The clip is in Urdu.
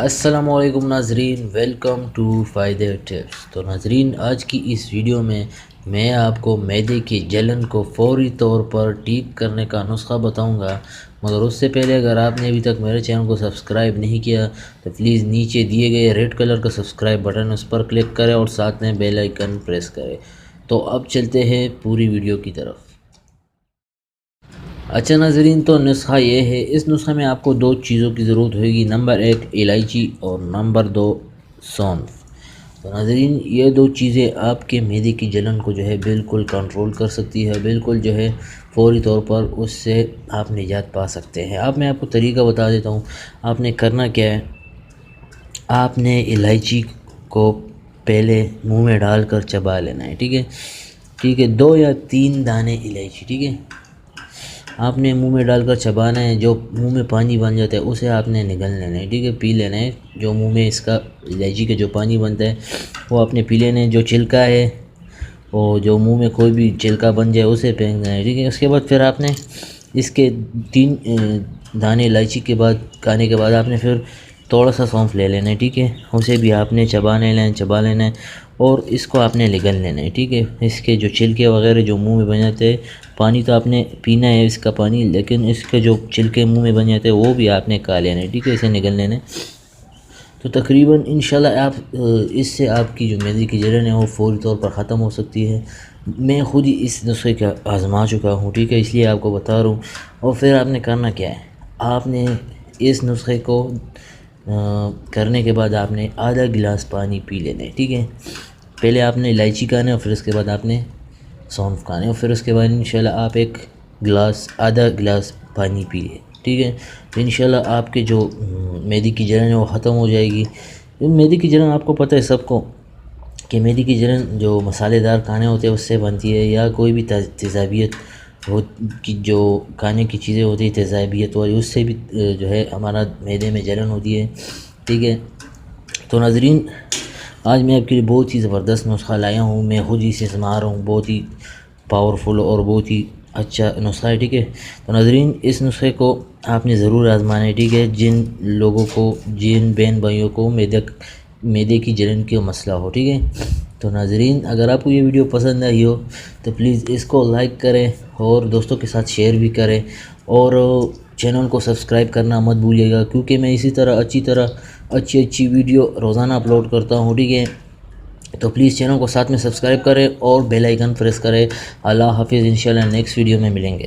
السلام علیکم ناظرین، ویلکم ٹو فائدہ ٹپس۔ تو ناظرین، آج کی اس ویڈیو میں آپ کو معدے کی جلن کو فوری طور پر ٹھیک کرنے کا نسخہ بتاؤں گا، مگر اس سے پہلے اگر آپ نے ابھی تک میرے چینل کو سبسکرائب نہیں کیا تو پلیز نیچے دیے گئے ریڈ کلر کا سبسکرائب بٹن اس پر کلک کریں اور ساتھ میں بیل آئیکن پریس کریں۔ تو اب چلتے ہیں پوری ویڈیو کی طرف۔ اچھا ناظرین، تو نسخہ یہ ہے، اس نسخے میں آپ کو دو چیزوں کی ضرورت ہوگی، نمبر 1 الائچی اور نمبر 2 سونف۔ تو ناظرین، یہ دو چیزیں آپ کے معدے کی جلن کو جو ہے بالکل کنٹرول کر سکتی ہے، بالکل جو ہے فوری طور پر اس سے آپ نجات پا سکتے ہیں۔ میں آپ کو طریقہ بتا دیتا ہوں۔ آپ نے کرنا کیا ہے، آپ نے الائچی کو پہلے منہ میں ڈال کر چبا لینا ہے، ٹھیک ہے 2 یا 3 دانے الائچی، ٹھیک ہے آپ نے منہ میں ڈال کر چبانا ہے۔ جو منہ میں پانی بن جاتا ہے اسے آپ نے نگل لینا ہے، ٹھیک ہے پی لینا ہے۔ جو منہ میں اس کا الائچی کا جو پانی بنتا ہے وہ آپ نے پی لینا ہے۔ جو چھلکا ہے اور جو منہ میں کوئی بھی چھلکا بن جائے اسے پھینکنا ہے، ٹھیک ہے۔ اس کے بعد پھر آپ نے اس کے 3 دانے الائچی کے بعد کھانے کے بعد آپ نے پھر تھوڑا سا سونف لے لینا ہے، ٹھیک ہے اسے بھی آپ نے چبا لینا ہے اور اس کو آپ نے نگل لینا ہے، ٹھیک ہے۔ اس کے جو چھلکے وغیرہ جو منہ میں بن جاتے ہیں، پانی تو آپ نے پینا ہے اس کا پانی، لیکن اس کے جو چھلکے منہ میں بن جاتے ہیں وہ بھی آپ نے کھا لینا ہے، ٹھیک ہے اسے نگل لینا ہے۔ تو تقریباً انشاءاللہ اس سے آپ کی جو معدے کی جلن ہے وہ فوری طور پر ختم ہو سکتی ہے۔ میں خود ہی اس نسخے کا آزما چکا ہوں، ٹھیک ہے اس لیے آپ کو بتا رہا ہوں۔ اور پھر آپ نے کرنا کیا ہے، آپ نے اس نسخے کو کرنے کے بعد آپ نے آدھا گلاس پانی پی لینا ہے، ٹھیک ہے۔ پہلے آپ نے الائچی کھانا ہے اور پھر اس کے بعد آپ نے سونف کھانا ہے اور پھر اس کے بعد انشاءاللہ آپ آدھا گلاس پانی پیے، ٹھیک ہے۔ تو انشاءاللہ آپ کے جو معدے کی جلن ہے وہ ختم ہو جائے گی۔ معدے کی جلن آپ کو پتہ ہے سب کو کہ معدے کی جلن جو مسالے دار کھانے ہوتے ہیں اس سے بنتی ہے، یا کوئی بھی تیزابیت کی جو کھانے کی چیزیں ہوتی ہیں تیزابیت والی، اس سے بھی جو ہے ہمارا معدے میں جلن ہوتی ہے، ٹھیک ہے۔ تو ناظرین، آج میں آپ کے لیے بہت ہی زبردست نسخہ لایا ہوں، میں خود ہی سے آزما رہا ہوں، بہت ہی پاورفل اور بہت ہی اچھا نسخہ ہے، ٹھیک ہے۔ تو ناظرین، اس نسخے کو آپ نے ضرور آزمانا ہے، ٹھیک ہے۔ جن بہن بھائیوں کو معدے کی جلن کا مسئلہ ہو، ٹھیک ہے۔ تو ناظرین، اگر آپ کو یہ ویڈیو پسند آئی ہو تو پلیز اس کو لائک کریں اور دوستوں کے ساتھ شیئر بھی کریں، اور چینل کو سبسکرائب کرنا مت بھولیے گا، کیونکہ میں اسی طرح اچھی ویڈیو روزانہ اپلوڈ کرتا ہوں، ٹھیک ہے۔ تو پلیز چینل کو ساتھ میں سبسکرائب کریں اور بیل آئیکن پریس کریں۔ اللہ حافظ، انشاءاللہ نیکسٹ ویڈیو میں ملیں گے۔